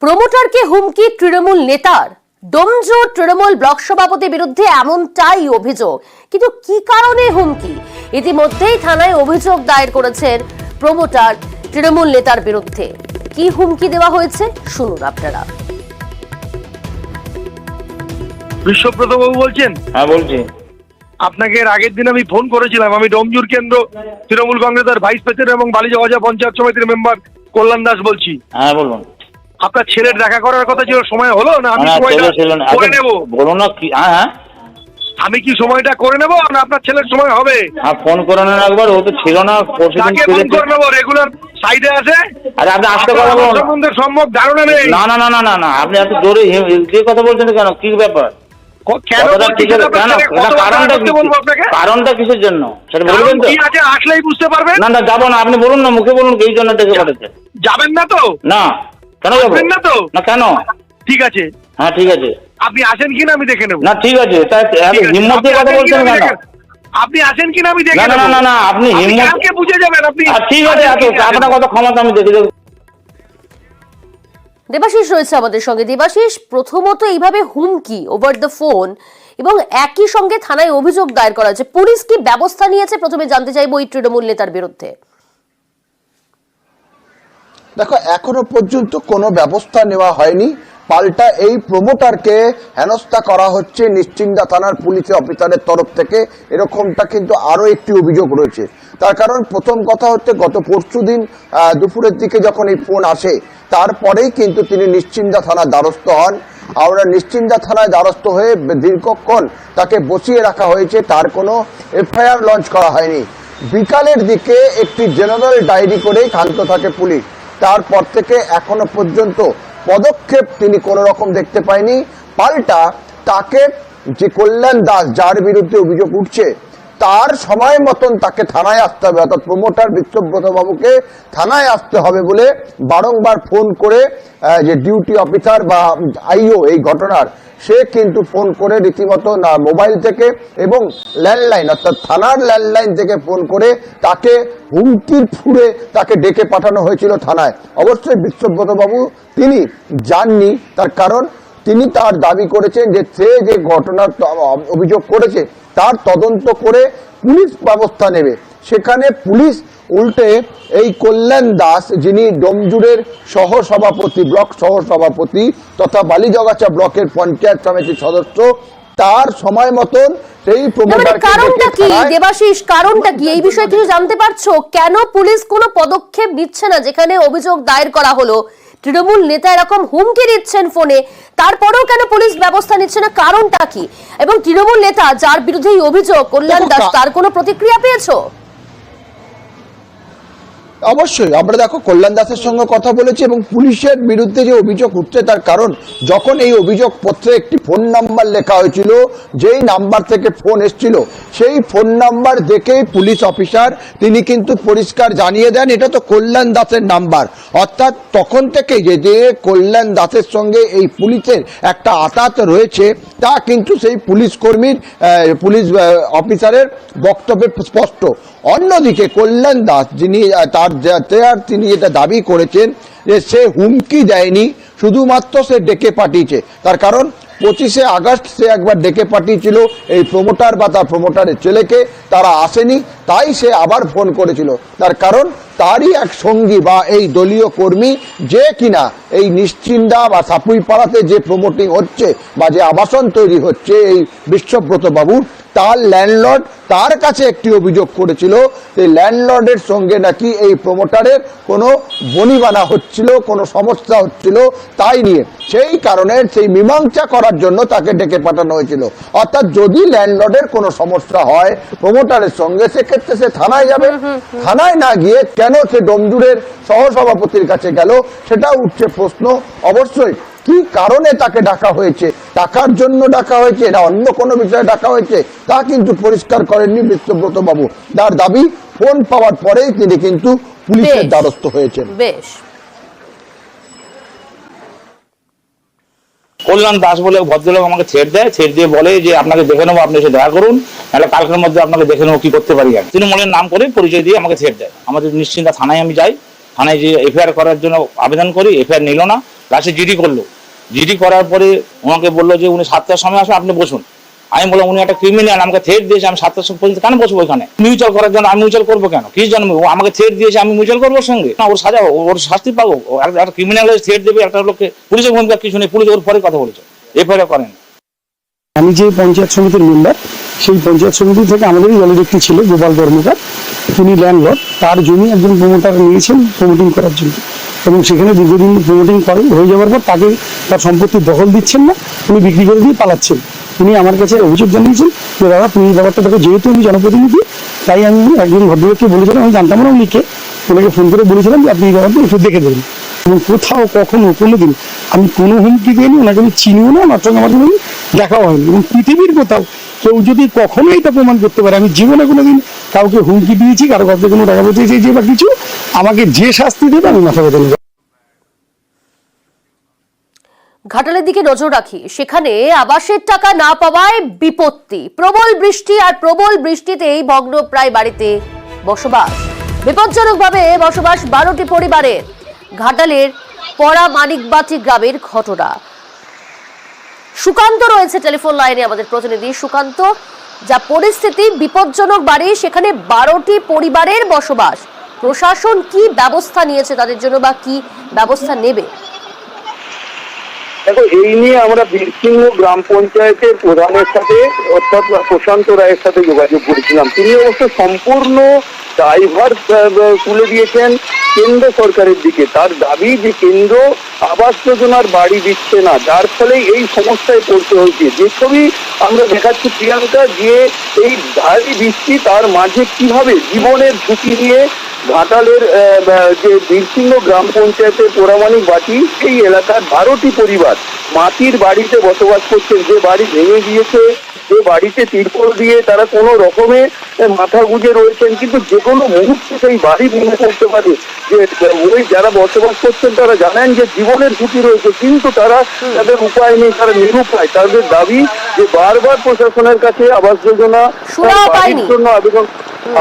প্রমোটারকে হুমকি তৃণমূল নেতার। ডোমজুর তৃণমূল ব্লক সভাপতির বিরুদ্ধে এমনটাই অভিযোগ, কিন্তু কি কারণে হুমকি? ইতিমধ্যেই থানায় অভিযোগ দায়ের করেছেন প্রমোটার তৃণমূল নেতার বিরুদ্ধে। কি হুমকি দেওয়া হয়েছে শুনুন আপনারা। বিশ্বব্রত বাবু বলছেন? হ্যাঁ বলছি। আপনাকে এর আগের দিন আমি ফোন করেছিলাম। আমি ডোমজুর কেন্দ্র তৃণমূল কংগ্রেসের ভাইস প্রেসিডেন্ট এবং বালিজগজা পঞ্চায়েত সমিতির মেম্বার কল্যাণ দাস বলছি। হ্যাঁ বলুন। আপনার ছেলের দেখা করার কথা ছিল, সময় হলো না? আমি সময়টা করে নেব। বলুন না কি? হ্যাঁ হ্যাঁ, আমি কি সময়টা করে নেব না আপনার ছেলের সময় হবে? হ্যাঁ ফোন করে নেন একবার। ও তো ছিল না, তাকে ফোন করে নেবো। রেগুলার সাইডে আছে। আরে আপনি আসতে কথা বলুন। সম্বন্ধে সম্যক ধারণা নেই। না না না না না না, আপনি এত জোরে যে কথা বলছেন কেন? কি ব্যাপার? কারণটা কিসের জন্য সেটা বলবেন তো? আসলেই বুঝতে পারবেন। না না যাবো না, আপনি বলুন না, মুখে বলুন এই জন্য ডেকে পাঠাচ্ছে। যাবেন না তো? না কেন যাবো না তো? না কেন? ঠিক আছে, হ্যাঁ ঠিক আছে। আপনি আসেন কিনা আমি দেখে নেব। না ঠিক আছে, তাই হিম্মত দিয়ে কথা বলছেন কেন? আপনি আসেন কিনা আমি দেখে না নেব। না না না, আপনি হিম্মত কালকে বুঝে যাবেন আপনি। ঠিক আছে, আপনার কথা ক্ষমতা আমি দেখে দেবো। দেবাশিস রয়েছে আমাদের সঙ্গে। দেবাশিস, প্রথমত এইভাবে হুমকি ওভার দ্য ফোন এবং একই সঙ্গে থানায় অভিযোগ দায়ের করা হয়েছে, পুলিশ কি ব্যবস্থা নিয়েছে প্রথমে জানতে চাইবো এই তৃণমূল নেতার বিরুদ্ধে। দেখো, এখনো পর্যন্ত কোনো ব্যবস্থা নেওয়া হয়নি। পাল্টা এই প্রমোটারকে হেনস্থা করা হচ্ছে নিশ্চিন্দা থানার পুলিশ অফিসারের তরফ থেকে, এরকমটা কিন্তু আরো একটি অভিযোগ রয়েছে। তার কারণ প্রথম কথা হচ্ছে গত পরশুদিন দুপুরের দিকে যখন এই ফোন আসে, তারপরেই কিন্তু তিনি নিশ্চিন্দা থানার দ্বারস্থ হন। আমরা নিশ্চিন্দা থানায় দ্বারস্থ হয়ে দীর্ঘক্ষণ তাকে বসিয়ে রাখা হয়েছে, তার কোনো এফআইআর লঞ্চ করা হয়নি। বিকালের দিকে একটি জেনারেল ডায়েরি করেই ক্ষান্ত থাকে পুলিশ। তারপর থেকে এখনো পর্যন্ত পদক্ষেপ তিনি কোনো রকম দেখতে পায়নি। পাল্টা তাকে যে কল্যাণ দাস যার বিরুদ্ধে অভিযোগ উঠছে, তার সময় মতন তাকে থানায় আসতে হবে, অর্থাৎ প্রমোটার বিশ্বব্রত বাবুকে থানায় আসতে হবে বলে বারংবার ফোন করে যে ডিউটি অফিসার বা আইও এই ঘটনার, সে কিন্তু ফোন করে রীতিমতো না মোবাইল থেকে এবং ল্যান্ডলাইন অর্থাৎ থানার ল্যান্ডলাইন থেকে ফোন করে তাকে হুমকির ফুঁড়ে তাকে ডেকে পাঠানো হয়েছিল থানায়। অবশ্যই বিশ্বব্রত বাবু তিনি যাননি, তার কারণ তিনি তার দাবি করেছেন যে সে যে ঘটনার অভিযোগ করেছে তার তদন্ত করে পুলিশ ব্যবস্থা নেবে। সেখানে পুলিশ উল্টে এই কল্যাণ দাস, যিনি ডোমজুরের সহসভাপতি, ব্লক সহসভাপতি তথা বালিজগাছা ব্লকের পঞ্চায়েত সমিতির সদস্য, তার সময় মতন সেই কারণটা কি দেবাশিস, কারণটা কি এই বিষয়ে কিছু জানতে পারছো? কেন পুলিশ কোনো পদক্ষেপ নিচ্ছে না? যেখানে অভিযোগ দায়ের করা হলো, তৃণমূল নেতা এরকম হুমকি দিচ্ছেন ফোনে, তারপরেও কেন পুলিশ ব্যবস্থা নিচ্ছে না? কারণটা কি? এবং তৃণমূল নেতা যার বিরুদ্ধে এই অভিযোগ কল্যাণ দাস, তার কোনো প্রতিক্রিয়া পেয়েছো? অবশ্যই আমরা দেখো কল্যাণ দাসের সঙ্গে কথা বলেছি এবং পুলিশের বিরুদ্ধে যে অভিযোগ উঠছে তার কারণ, যখন এই অভিযোগ পত্রে একটি ফোন নাম্বার লেখা হয়েছিল, যেই নাম্বার থেকে ফোন এসেছিল সেই ফোন নাম্বার দেখেই পুলিশ অফিসার তিনি কিন্তু পরিষ্কার জানিয়ে দেন এটা তো কল্যাণ দাসের নাম্বার। অর্থাৎ তখন থেকে যে কল্যাণ দাসের সঙ্গে এই পুলিশের একটা আঘাত রয়েছে তা কিন্তু সেই পুলিশ কর্মীর পুলিশ অফিসারের বক্তব্যে স্পষ্ট। অন্যদিকে কল্যাণ দাস যিনি তিনি এটা দাবি করেছেন যে সে হুমকি দেয়নি, শুধুমাত্র সে ডেকে পাঠিয়েছে। তার কারণ 25শে আগস্ট সে একবার ডেকে পাঠিয়েছিল এই প্রমোটার বা তার প্রমোটারের ছেলেকে, তারা আসেনি, তাই সে আবার ফোন করেছিল। তার কারণ তারই এক সঙ্গী বা এই দলীয় কর্মী, যে কিনা এই নিশ্চিন্দা বা সাপুইপাড়াতে যে প্রমোটিং হচ্ছে বা যে আবাসন তৈরি হচ্ছে এই বিশ্বব্রত বাবুর, তার ল্যান্ডলর্ড তার কাছে একটি অভিযোগ করেছিল এই ল্যান্ডলর্ডের সঙ্গে নাকি এই প্রমোটারের কোনো বনিবানা হচ্ছিল, কোনো সমস্যা হচ্ছিল, তাই নিয়ে সেই কারণে সেই মীমাংসা করার জন্য তাকে ডেকে পাঠানো হয়েছিল। অর্থাৎ যদি ল্যান্ডলর্ডের কোনো সমস্যা হয় প্রমোটারের সঙ্গে, সেক্ষেত্রে সে থানায় যাবে। থানায় না গিয়ে কেন সে ডোমজুরের সহসভাপতির কাছে গেল, সেটা উঠছে প্রশ্ন। অবশ্যই কি কারণে তাকে ডাকা হয়েছে, টাকার জন্য ডাকা হয়েছে না অন্য কোনো বিষয়ে ডাকা হয়েছে, তা কিন্তু পরিষ্কার করেননি বিশ্বব্রত বাবু। তার দাবি ফোন পাওয়ার পরেই তিনি কিন্তু পুলিশের দ্বারস্থ হয়েছেন। বেশ। কল্যাণ দাস বলে ভদ্রলোক আমাকে ছেড়ে দেয়, ছেড়ে দিয়ে বলে যে আপনাকে দেখে নেবো, আপনি এসে দেখা করুন, নাহলে কালকের মধ্যে আপনাকে দেখে নেবো, কি করতে পারি আমি। তৃণমূলের নাম করে পরিচয় দিয়ে আমাকে ছেড়ে দেয়। আমাদের নিশ্চিন্তা থানায় আমি যাই, থানায় যে এফআইআর করার জন্য আবেদন করি, এফআইআর নিল না। লাস্টে জিডি করলো। জিডি করার পরে ওনাকে বললো যে উনি 7টার সময় আসুন, আপনি বসুন। আমি বললাম উনি একটা ক্রিমিনাল, আমাকে থ্রেট দিয়েছে, আমি 7টার সময় পর্যন্ত কেন বসবো ওইখানে? মিউচুয়াল করার জন্য। আমি মিউচুয়াল করবো কেন? কি জন্ম? ও আমাকে থ্রেট দিয়েছে, আমি মিউচুয়াল করবো ওর সঙ্গে? না, ওর সাজা, ওর শাস্তি পাবো। একটা ক্রিমিনাল থ্রেট দেবে একটা লোককে? পুলিশের ভূমিকা কিছু নেই, পুলিশ ওর পরে কথা বলেছে, এফআইআর করেন। আমি যে পঞ্চায়েত সমিতির মেম্বার, সেই পঞ্চায়েত সমিতি থেকে আমাদেরই দলের ব্যক্তি ছিল গোপাল কর্মকার, তিনি ল্যান্ডলর্ড, তার জমি একজন প্রমোটার নিয়েছেন প্রমোটিং করার জন্য, এবং সেখানে দীর্ঘদিন প্রমোটিং করেন। হয়ে যাওয়ার পর তাকে তার সম্পত্তির দখল দিচ্ছেন না, উনি বিক্রি করে দিয়ে পালাচ্ছেন। উনি আমার কাছে অভিযোগ জানিয়েছেন যে দাদা তুমি এই ব্যাপারটা দেখো, যেহেতু আমি জনপ্রতিনিধি তাই আমি একজন ভদ্রলোককে বলেছিলাম, আমি জানতাম না উনিকে, ওনাকে ফোন করে বলেছিলাম যে আপনি এই ব্যাপারটা একটু দেখে দেবেন। এবং কোথাও কখনো কোনোদিন আমি কোনো হুমকি দিইনি, ওনাকে আমি চিনিও না, ওনার সঙ্গে আমার কোনোদিন দেখাও হয়নি। এবং পৃথিবীর কোথাও কেউ যদি কখনো এটা প্রমাণ করতে পারে আমি জীবনে কোনোদিন কাউকে হুমকি দিয়েছি, কারো কাছে কোনো টাকা পয়সা চেয়েছি বা কিছু, আমাকে যে শাস্তি দেবে আমি মাথা ব্যথা নেব। ঘাটালের দিকে নজর রাখি, সেখানে আবাসের টাকা না পাওয়ায় বিপত্তি। প্রবল বৃষ্টি আর প্রবল বৃষ্টিতেই ভগ্ন প্রায় বাড়িতে বসবাস। বিপজ্জনকভাবে বসবাস 12টি পরিবারের। ঘাটালের পড়া মানিকবাটি গ্রামের ঘটনা। সুকান্ত রয়েছে টেলিফোন লাইনে, আমাদের প্রতিনিধি সুকান্ত। যা পরিস্থিতি, বিপজ্জনক বাড়ি, সেখানে 12টি পরিবারের বসবাস। প্রশাসন কি ব্যবস্থা নিয়েছে তাদের জন্য বা কি ব্যবস্থা নেবে? দেখো, এই নিয়ে আমরা বীরসিংহ গ্রাম পঞ্চায়েতের প্রধানের সাথে অর্থাৎ প্রশান্ত রায়ের সাথে যোগাযোগ করেছিলাম। তিনি অবশ্য সম্পূর্ণ দায়ভার তুলে দিয়েছেন কেন্দ্র সরকারের দিকে। তার দাবি যে কেন্দ্র আবাস যোজনার বাড়ি দিচ্ছে না, যার ফলে এই সমস্যায় পড়তে হয়েছে। যে ছবি আমরা দেখাচ্ছি প্রিয়াঙ্কা, যে এই ভারী বৃষ্টি তার মাঝে কিভাবে জীবনের ঝুঁকি নিয়ে ঘাটালের যে বীরসিংহ গ্রাম পঞ্চায়েতের পোড়ামানিক বাটি, সেই এলাকার 12টি পরিবার মাটির বাড়িতে বসবাস করছেন। যে বাড়ি ভেঙে গিয়েছে, যে বাড়িতে তিরপল দিয়ে তারা কোনো রকমে মাথা গুঁজে রয়েছেন, কিন্তু যে কোনো মুহূর্তে সেই বাড়ি ভেঙে পড়তে পারে। যে ওই যারা বসবাস করছেন তারা জানেন যে জীবনের ঝুঁকি রয়েছে, কিন্তু তারা তাদের উপায় নেই, তারা নিরুপায়। তাদের দাবি যে বারবার প্রশাসনের কাছে আবাস যোজনা বাড়ির জন্য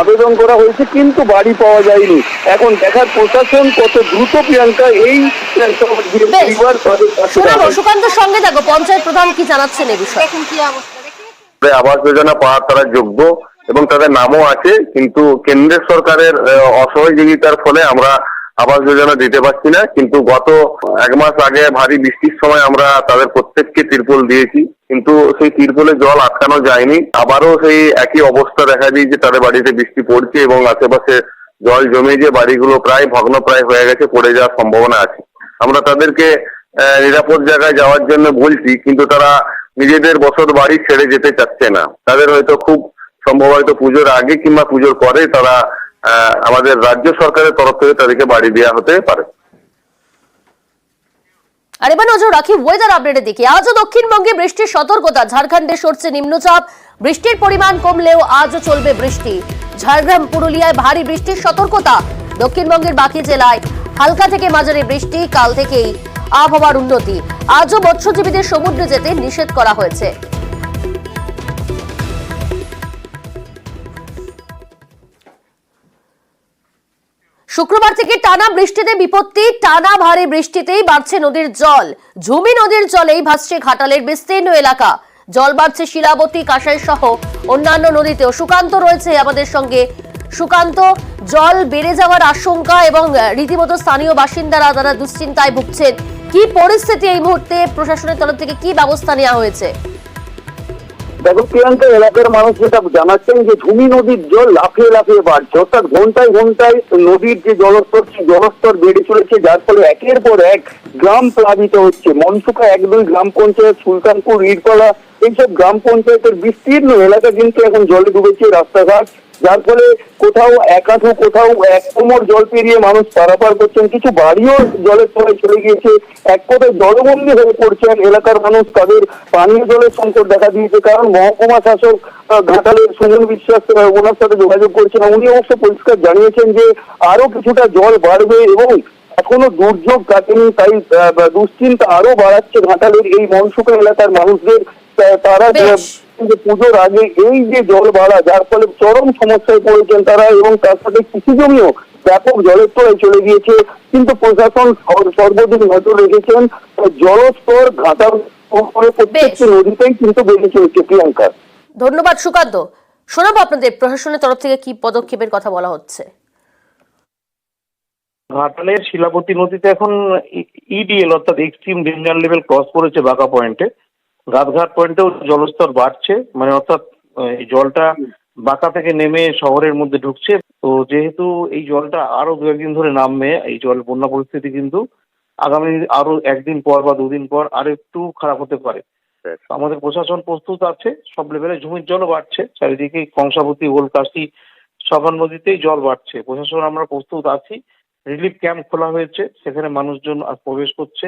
আবেদন করা হয়েছে, কিন্তু বাড়ি পাওয়া যায়নি। এখন দেখার প্রশাসন কত দ্রুত প্রিয়াঙ্কা এই পরিবার সুকান্তের সঙ্গে দেখো পঞ্চায়েত প্রধান কি জানাচ্ছেন এই বিষয়ে। আবাস যোজনা পাওয়ার তারা যোগ্য এবং তাদের নামও আছে, কিন্তু কেন্দ্রের সরকারের অসহযোগিতার ফলে আমরা আবাস যোজনা দিতে পারছি না। কিন্তু গত 1 মাস আগে ভারী বৃষ্টির সময় আমরা তাদের প্রত্যেককে তিরপল দিয়েছি, কিন্তু সেই তিরপলে জল আটকানো যায়নি। আবারও সেই একই অবস্থা দেখা যায় যে তাদের বাড়িতে বৃষ্টি পড়ছে এবং আশেপাশে জল জমে যে বাড়িগুলো প্রায় ভগ্নপ্রায় হয়ে গেছে, পড়ে যাওয়ার সম্ভাবনা আছে। আমরা তাদেরকে নিরাপদ জায়গায় যাওয়ার জন্য বলছি, কিন্তু তারা নিজেদের বসত বাড়ি ছেড়ে যেতে চাচ্ছে না। তাদের হয়তো খুব সম্ভব হয়তো পুজোর আগে কিংবা পুজোর পরে তারা আমাদের রাজ্য সরকারের তরফ থেকে তাদেরকে বাড়ি দেওয়া হতে পারে। আর এবার নজর রাখি ওয়েদার আপডেটের দিকে। আজও দক্ষিণবঙ্গে বৃষ্টির সতর্কতা। ঝাড়খণ্ডে সরছে নিম্নচাপ, বৃষ্টির পরিমাণ কমলেও আজও চলবে বৃষ্টি। ঝাড়গ্রাম পুরুলিয়ায় ভারী বৃষ্টির সতর্কতা। দক্ষিণবঙ্গের বাকি জেলায় হালকা থেকে মাঝারি বৃষ্টি। কাল থেকেই আবহাওয়ার উন্নতি। আজও মৎস্যজীবীদের সমুদ্রে যেতে নিষেধ করা হয়েছে। শুক্রবার থেকে টানা বৃষ্টিতে বিপত্তি। টানা ভারী বৃষ্টিতেই বাড়ছে নদীর জল। ঝুমি নদীর জলেই ভাসছে ঘাটালের বিস্তীর্ণ এলাকা। জল বাড়ছে শিলাবতী, কাঁসাই সহ অন্যান্য নদীতেও। সুকান্ত রয়েছে আমাদের সঙ্গে। সুকান্ত, জল বেড়ে যাওয়ার আশঙ্কা এবং রীতিমতো স্থানীয় বাসিন্দারা তারা দুশ্চিন্তায় ভুগছেন। কি পরিস্থিতি এই মুহূর্তে? প্রশাসনের তরফ থেকে কি ব্যবস্থা নেওয়া হয়েছে? দেখো প্রিয়াঙ্কা, এলাকার মানুষ যেটা জানাচ্ছেন যে ঝুমি নদীর জল লাফিয়ে লাফিয়ে বাড়ছে, অর্থাৎ ঘন্টায় ঘন্টায় নদীর যে জলস্তর বেড়ে চলেছে, যার ফলে একের পর এক গ্রাম প্লাবিত হচ্ছে। মনসুকা 1-2 গ্রাম পঞ্চায়েত, সুলতানপুর, ইরপালা, এইসব গ্রাম পঞ্চায়েতের বিস্তীর্ণ এলাকা কিন্তু এখন জলে ডুবেছে। রাস্তাঘাট, যার ফলে কোথাও 1 হাঁটু, কোথাও 1 কোমর জল পেরিয়ে মানুষ পারাপার করছেন। কিছু বাড়িও জলের তলে চলে গিয়েছে। এক কথায় জলবন্দী হয়ে পড়ছেন এলাকার মানুষ। তাদের পানীয় জলের সংকট দেখা দিয়েছে। কারণ মহকুমা শাসক ঘাটালের সুমন বিশ্বাস, ওনার সাথে যোগাযোগ করছেন। উনি অবশ্য পরিষ্কার জানিয়েছেন যে আরো কিছুটা জল বাড়বে এবং এখনো দুর্যোগ কাটেনি, তাই দুশ্চিন্তা আরো বাড়াচ্ছে ঘাটালের এই মনসুকা এলাকার মানুষদের। তারা যে পুজোর আগে এই যে জল বাড়া, যার ফলে চরম সমস্যায় পড়েছেন তারা, এবং তার সাথে কৃষি জমিও ব্যাপক জলের তলায় চলে গিয়েছে। কিন্তু প্রশাসন সর্বদিন নজর রেখেছেন, জলস্তর ঘাটার করে প্রত্যেকটি নদীতেই কিন্তু বেড়ে চলেছে। প্রিয়াঙ্কা, ধন্যবাদ সুকান্ত। শোনাবো আপনাদের প্রশাসনের তরফ থেকে কি পদক্ষেপের কথা বলা হচ্ছে। ঘাটালের শিলাবতী নদীতে এখন ইডিএল অর্থাৎ এক্সট্রিম ডেঞ্জার লেভেল ক্রস করেছে বাঁকা পয়েন্টে। গাছঘাট পয়েন্টেও জলস্তর বাড়ছে, মানে অর্থাৎ এই জলটা বাঁকা থেকে নেমে শহরের মধ্যে ঢুকছে। তো যেহেতু এই জলটা আরো দু একদিন ধরে নামবে, এই জল বন্যা পরিস্থিতি কিন্তু আগামী আরো একদিন পর বা দুদিন পর আরো একটু খারাপ হতে পারে। আমাদের প্রশাসন প্রস্তুত আছে, সব লেভেলে জমির জলও বাড়ছে, চারিদিকে কংসাবতী, ওলকাশি, সবার নদীতেই জল বাড়ছে। প্রশাসন আমরা প্রস্তুত আছি, রিলিফ ক্যাম্প খোলা হয়েছে, সেখানে মানুষজন প্রবেশ করছে।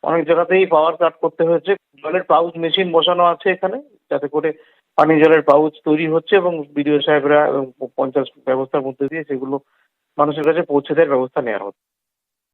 অনেক জায়গাতেই পাওয়ার কাট করতে হয়েছে। জলের পাউচ মেশিন বসানো আছে এখানে, যাতে করে পানি জলের পাউচ তৈরি হচ্ছে এবং বিডিও সাহেবরা এবং পঞ্চায়েত ব্যবস্থার মধ্যে দিয়ে সেগুলো মানুষের কাছে পৌঁছে দেওয়ার ব্যবস্থা নেওয়া হচ্ছে।